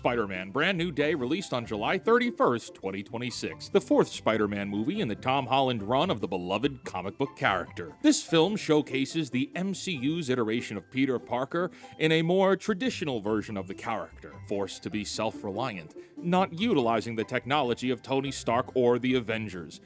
Spider-Man Brand New Day released on July 31st, 2026, the fourth Spider-Man movie in the Tom Holland run of the beloved comic book character. This film showcases the MCU's iteration of Peter Parker in a more traditional version of the character, forced to be self-reliant, not utilizing the technology of Tony Stark or the Avengers,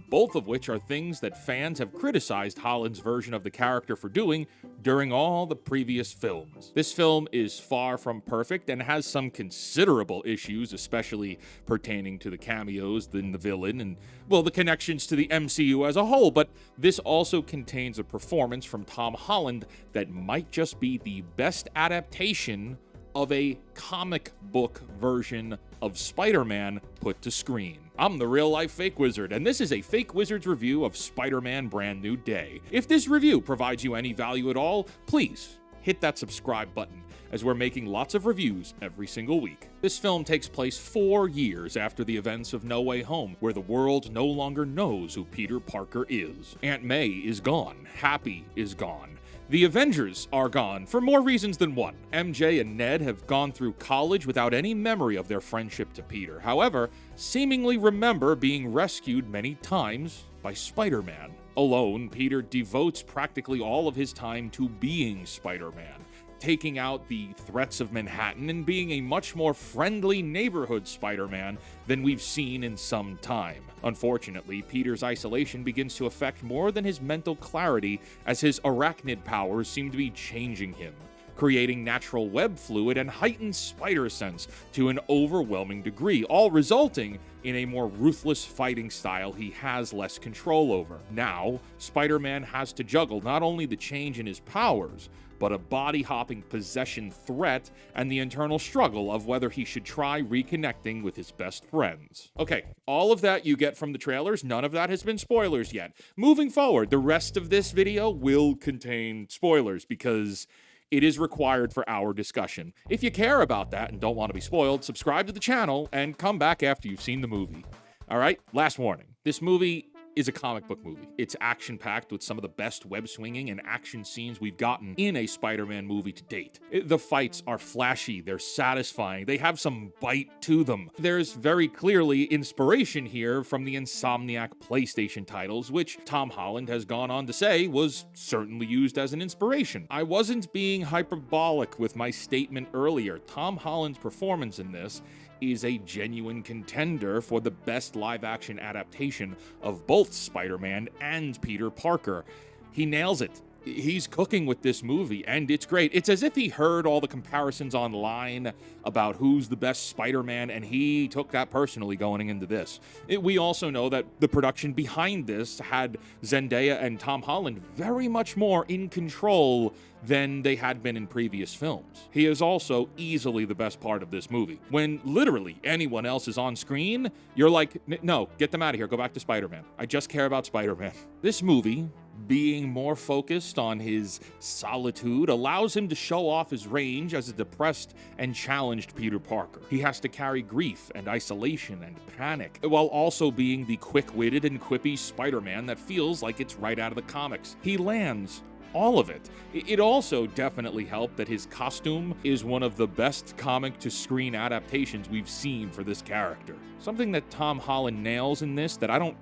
both of which are things that fans have criticized Holland's version of the character for doing during all the previous films. This film is far from perfect and has some considerable issues, especially pertaining to the cameos in the villain and, well, the connections to the MCU as a whole, but this also contains a performance from Tom Holland that might just be the best adaptation of a comic book version of Spider-Man put to screen. I'm the real-life Fake Wizard, and this is a Fake Wizard's review of Spider-Man Brand New Day. If this review provides you any value at all, please hit that subscribe button, as we're making lots of reviews every single week. This film takes place 4 years after the events of No Way Home, where the world no longer knows who Peter Parker is. Aunt May is gone. Happy is gone. The Avengers are gone for more reasons than one. MJ and Ned have gone through college without any memory of their friendship to Peter. However, seemingly remember being rescued many times by Spider-Man. Alone, Peter devotes practically all of his time to being Spider-Man, taking out the threats of Manhattan and being a much more friendly neighborhood Spider-Man than we've seen in some time. Unfortunately, Peter's isolation begins to affect more than his mental clarity, as his arachnid powers seem to be changing him, creating natural web fluid and heightened spider sense to an overwhelming degree, all resulting in a more ruthless fighting style he has less control over. Now, Spider-Man has to juggle not only the change in his powers, but a body-hopping possession threat and the internal struggle of whether he should try reconnecting with his best friends. Okay, all of that you get from the trailers. None of that has been spoilers yet. Moving forward, the rest of this video will contain spoilers because it is required for our discussion. If you care about that and don't want to be spoiled, subscribe to the channel and come back after you've seen the movie. All right, last warning. This movie is a comic book movie. It's action-packed with some of the best web-swinging and action scenes we've gotten in a Spider-Man movie to date. The fights are flashy, they're satisfying, they have some bite to them. There's very clearly inspiration here from the Insomniac PlayStation titles, which Tom Holland has gone on to say was certainly used as an inspiration. I wasn't being hyperbolic with my statement earlier. Tom Holland's performance in this is a genuine contender for the best live-action adaptation of both Spider-Man and Peter Parker. He nails it. He's cooking with this movie, and it's great. It's as if he heard all the comparisons online about who's the best Spider-Man, and he took that personally going into this. We also know that the production behind this had Zendaya and Tom Holland very much more in control than they had been in previous films. He is also easily the best part of this movie. When literally anyone else is on screen, you're like, no, get them out of here, go back to Spider-Man. I just care about Spider-Man. This movie, being more focused on his solitude, allows him to show off his range as a depressed and challenged Peter Parker. He has to carry grief and isolation and panic, while also being the quick-witted and quippy Spider-Man that feels like it's right out of the comics. He lands all of it. It also definitely helped that his costume is one of the best comic-to-screen adaptations we've seen for this character. Something that Tom Holland nails in this that I don't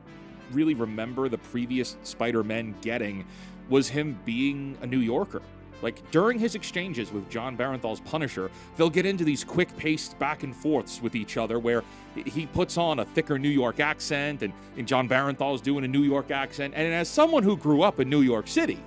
really remember the previous Spider-Man getting was him being a New Yorker. Like, during his exchanges with John Barenthal's Punisher, they'll get into these quick-paced back and forths with each other where he puts on a thicker New York accent and John Barenthal's doing a New York accent. And as someone who grew up in New York City,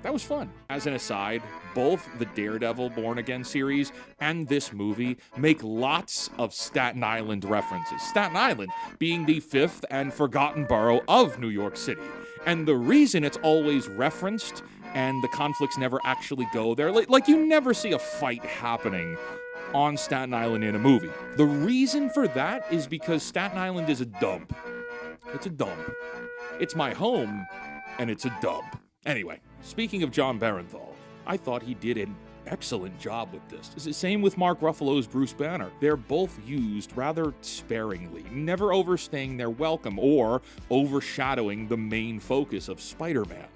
that was fun. As an aside, both the Daredevil Born Again series and this movie make lots of Staten Island references. Staten Island being the fifth and forgotten borough of New York City. And the reason it's always referenced and the conflicts never actually go there, like you never see a fight happening on Staten Island in a movie. The reason for that is because Staten Island is a dump. It's a dump. It's my home, and it's a dump. Anyway, speaking of John Barenthal, I thought he did an excellent job with this. It's the same with Mark Ruffalo's Bruce Banner. They're both used rather sparingly, never overstaying their welcome or overshadowing the main focus of Spider-Man.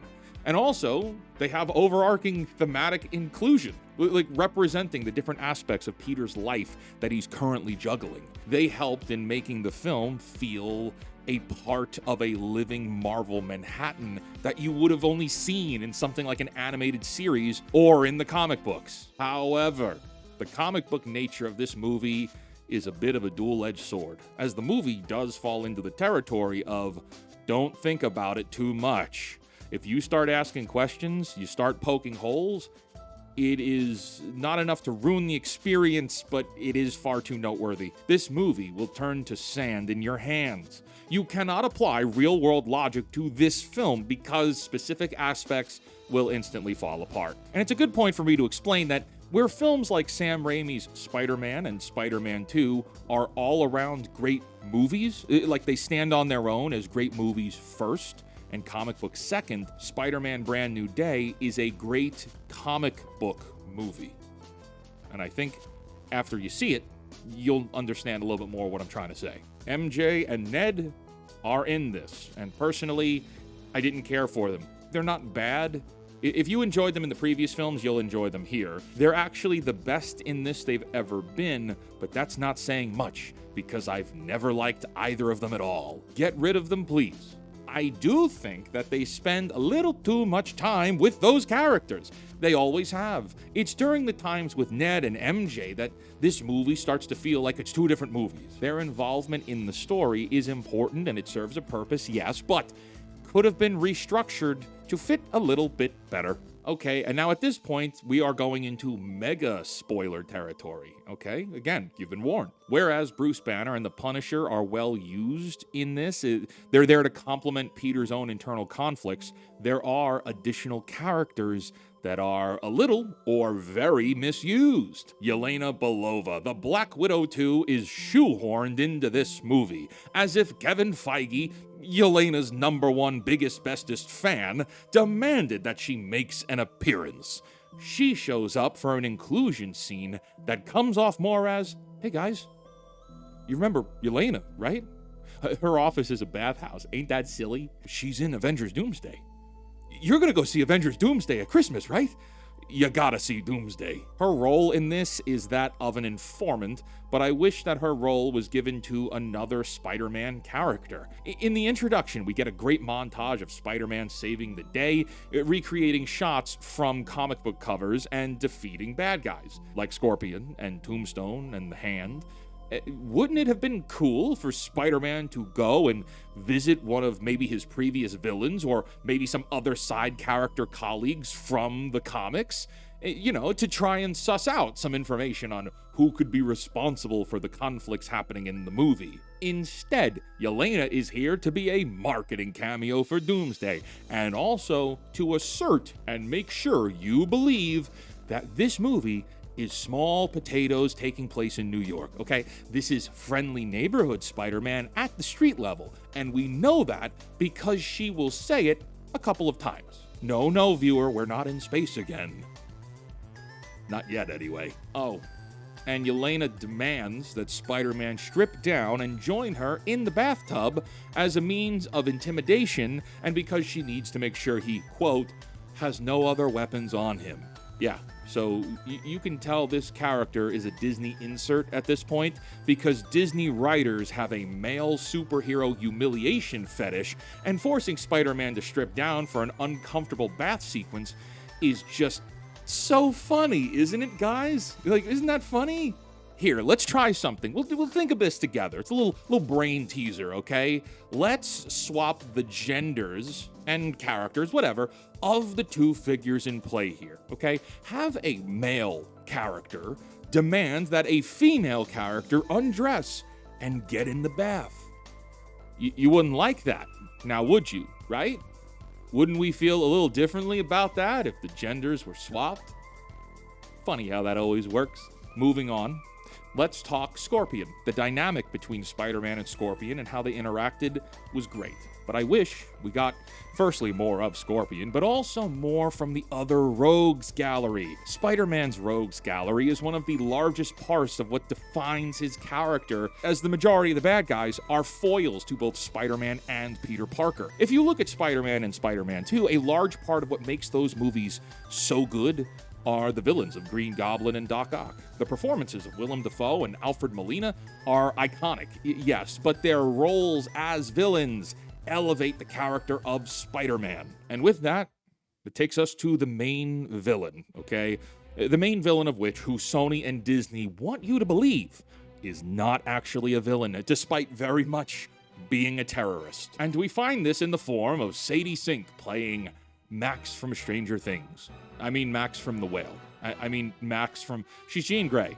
And also, they have overarching thematic inclusion, like representing the different aspects of Peter's life that he's currently juggling. They helped in making the film feel a part of a living Marvel Manhattan that you would have only seen in something like an animated series or in the comic books. However, the comic book nature of this movie is a bit of a dual-edged sword, as the movie does fall into the territory of don't think about it too much. If you start asking questions, you start poking holes, it is not enough to ruin the experience, but it is far too noteworthy. This movie will turn to sand in your hands. You cannot apply real-world logic to this film because specific aspects will instantly fall apart. And it's a good point for me to explain that where films like Sam Raimi's Spider-Man and Spider-Man 2 are all around great movies, like they stand on their own as great movies first, and comic book second, Spider-Man Brand New Day is a great comic book movie. And I think after you see it, you'll understand a little bit more what I'm trying to say. MJ and Ned are in this, and personally, I didn't care for them. They're not bad. If you enjoyed them in the previous films, you'll enjoy them here. They're actually the best in this they've ever been, but that's not saying much, because I've never liked either of them at all. Get rid of them, please. I do think that they spend a little too much time with those characters. They always have. It's during the times with Ned and MJ that this movie starts to feel like it's two different movies. Their involvement in the story is important and it serves a purpose, yes, but could have been restructured to fit a little bit better. Okay, and now at this point, we are going into mega spoiler territory, okay? Again, you've been warned. Whereas Bruce Banner and the Punisher are well used in this, they're there to complement Peter's own internal conflicts, there are additional characters that are a little or very misused. Yelena Belova, the Black Widow 2, is shoehorned into this movie, as if Kevin Feige, Yelena's #1 biggest, bestest fan, demanded that she makes an appearance. She shows up for an inclusion scene that comes off more as, hey guys, you remember Yelena, right? Her office is a bathhouse, ain't that silly? She's in Avengers Doomsday. You're gonna go see Avengers Doomsday at Christmas, right? You gotta see Doomsday. Her role in this is that of an informant, but I wish that her role was given to another Spider-Man character. In the introduction, we get a great montage of Spider-Man saving the day, recreating shots from comic book covers and defeating bad guys, like Scorpion and Tombstone and the Hand. Wouldn't it have been cool for Spider-Man to go and visit one of maybe his previous villains or maybe some other side character colleagues from the comics? You know, to try and suss out some information on who could be responsible for the conflicts happening in the movie. Instead, Yelena is here to be a marketing cameo for Doomsday, and also to assert and make sure you believe that this movie is small potatoes taking place in New York, okay? This is friendly neighborhood Spider-Man at the street level, and we know that because she will say it a couple of times. No, viewer, we're not in space again. Not yet, anyway. Oh, and Yelena demands that Spider-Man strip down and join her in the bathtub as a means of intimidation, and because she needs to make sure he, quote, has no other weapons on him. Yeah, so you can tell this character is a Disney insert at this point because Disney writers have a male superhero humiliation fetish, and forcing Spider-Man to strip down for an uncomfortable bath sequence is just so funny, isn't it, guys? Like, isn't that funny? Here, let's try something. We'll think of this together. It's a little brain teaser, okay? Let's swap the genders and characters, whatever, of the two figures in play here, okay? Have a male character demand that a female character undress and get in the bath. You wouldn't like that, now would you, right? Wouldn't we feel a little differently about that if the genders were swapped? Funny how that always works. Moving on. let's talk Scorpion. The dynamic between Spider-Man and Scorpion and how they interacted was great. But I wish we got, firstly, more of Scorpion, but also more from the other Rogues Gallery. Spider-Man's Rogues Gallery is one of the largest parts of what defines his character, as the majority of the bad guys are foils to both Spider-Man and Peter Parker. If you look at Spider-Man and Spider-Man 2, a large part of what makes those movies so good are the villains of Green Goblin and Doc Ock. The performances of Willem Dafoe and Alfred Molina are iconic, yes, but their roles as villains elevate the character of Spider-Man. And with that, it takes us to the main villain, okay? The main villain of which, who Sony and Disney want you to believe, is not actually a villain, despite very much being a terrorist. And we find this in the form of Sadie Sink playing Max from Stranger Things. I mean Max from The Whale. I mean Max from... She's Jean Grey.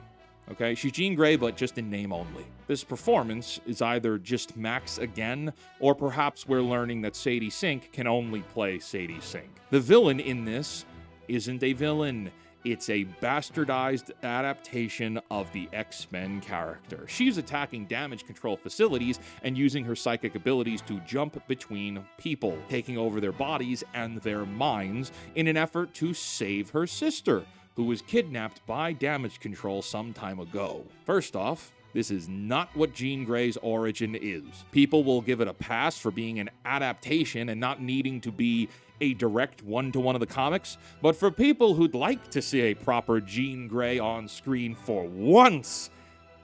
Okay, she's Jean Grey, but just in name only. This performance is either just Max again, or perhaps we're learning that Sadie Sink can only play Sadie Sink. The villain in this isn't a villain. It's a bastardized adaptation of the X-Men character. She's attacking damage control facilities and using her psychic abilities to jump between people, taking over their bodies and their minds in an effort to save her sister, who was kidnapped by damage control some time ago. First off, this is not what Jean Grey's origin is. People will give it a pass for being an adaptation and not needing to be a direct one-to-one of the comics, but for people who'd like to see a proper Jean Grey on screen for once,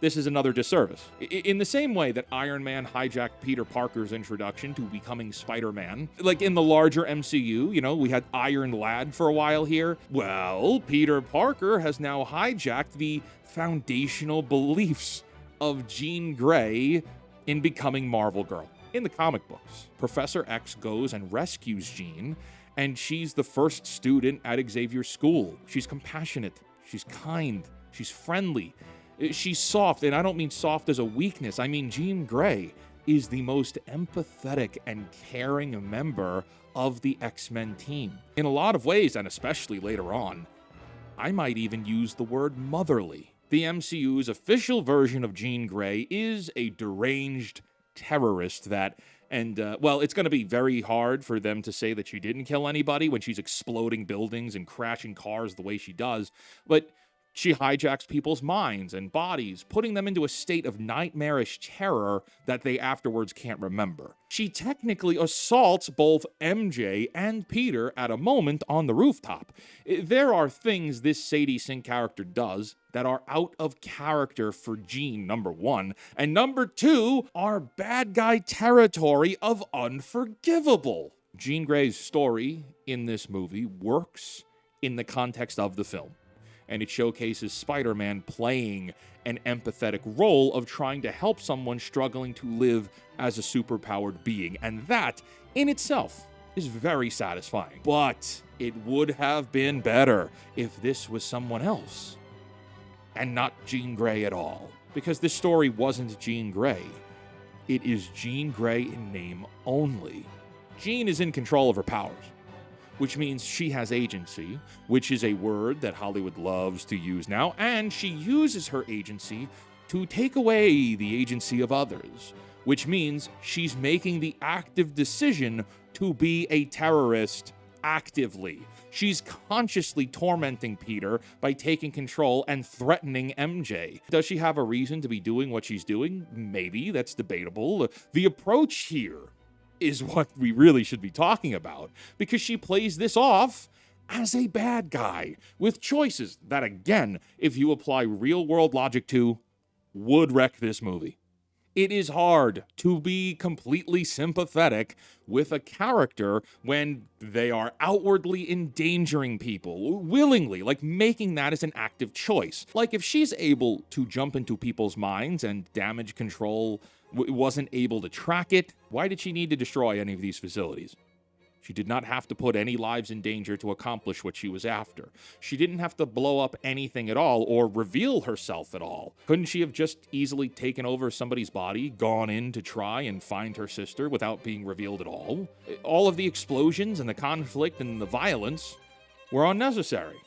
this is another disservice. In the same way that Iron Man hijacked Peter Parker's introduction to becoming Spider-Man, like in the larger MCU, you know, we had Iron Lad for a while here. Well, Peter Parker has now hijacked the foundational beliefs of Jean Grey in becoming Marvel Girl. In the comic books, Professor X goes and rescues Jean, and she's the first student at Xavier's school. She's compassionate, she's kind, she's friendly. She's soft, and I don't mean soft as a weakness. I mean Jean Grey is the most empathetic and caring member of the X-Men team. In a lot of ways, and especially later on, I might even use the word motherly. The MCU's official version of Jean Grey is a deranged terrorist that, well, it's going to be very hard for them to say that she didn't kill anybody when she's exploding buildings and crashing cars the way she does, but she hijacks people's minds and bodies, putting them into a state of nightmarish terror that they afterwards can't remember. She technically assaults both MJ and Peter at a moment on the rooftop. There are things this Sadie Sink character does that are out of character for Jean, number one, and number two, are bad guy territory of unforgivable. Jean Grey's story in this movie works in the context of the film, and it showcases Spider-Man playing an empathetic role of trying to help someone struggling to live as a superpowered being, and that, in itself, is very satisfying. But it would have been better if this was someone else, and not Jean Grey at all. Because this story wasn't Jean Grey. It is Jean Grey in name only. Jean is in control of her powers, which means she has agency, which is a word that Hollywood loves to use now, and she uses her agency to take away the agency of others, which means she's making the active decision to be a terrorist actively. She's consciously tormenting Peter by taking control and threatening MJ. Does she have a reason to be doing what she's doing? Maybe, that's debatable. The approach here is what we really should be talking about, because she plays this off as a bad guy with choices that, again, if you apply real-world logic to, would wreck this movie. It is hard to be completely sympathetic with a character when they are outwardly endangering people, willingly, like making that as an active choice. Like if she's able to jump into people's minds and damage control wasn't able to track it, why did she need to destroy any of these facilities? She did not have to put any lives in danger to accomplish what she was after. She didn't have to blow up anything at all or reveal herself at all. Couldn't she have just easily taken over somebody's body, gone in to try and find her sister without being revealed at all? All of the explosions and the conflict and the violence were unnecessary.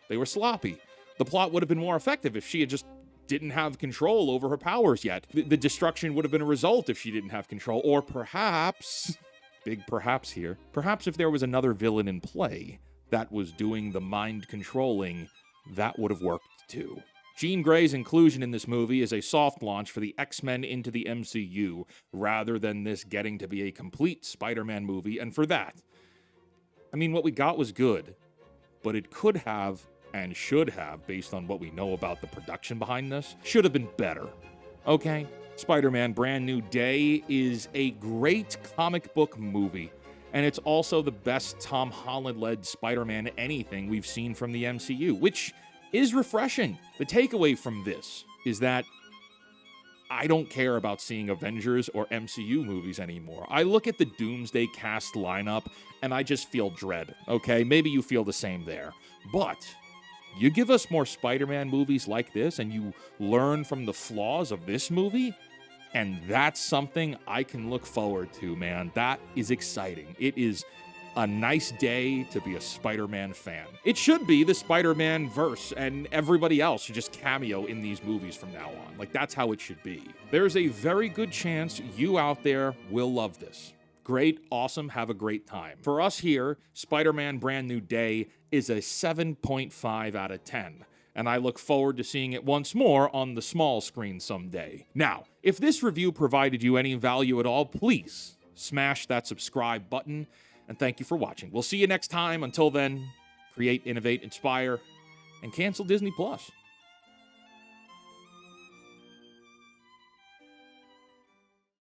They were sloppy. The plot would have been more effective if she had just didn't have control over her powers yet. The destruction would have been a result if she didn't have control. Or perhaps, big perhaps here, perhaps if there was another villain in play that was doing the mind controlling, that would have worked too. Jean Grey's inclusion in this movie is a soft launch for the X-Men into the MCU, rather than this getting to be a complete Spider-Man movie, and for that, I mean, what we got was good, but it could have and should have, based on what we know about the production behind this, should have been better. Okay? Spider-Man Brand New Day is a great comic book movie, and it's also the best Tom Holland-led Spider-Man anything we've seen from the MCU, which is refreshing. The takeaway from this is that I don't care about seeing Avengers or MCU movies anymore. I look at the Doomsday cast lineup and I just feel dread, okay? Maybe you feel the same there. But you give us more Spider-Man movies like this and you learn from the flaws of this movie, and that's something I can look forward to, man. That is exciting. It is a nice day to be a Spider-Man fan. It should be the Spider-Man verse, and everybody else should just cameo in these movies from now on. Like, that's how it should be. There's a very good chance you out there will love this. Great, awesome, have a great time. For us here, Spider-Man Brand New Day is a 7.5 out of 10. And I look forward to seeing it once more on the small screen someday. Now, if this review provided you any value at all, please smash that subscribe button. And thank you for watching. We'll see you next time. Until then, create, innovate, inspire, and cancel Disney+.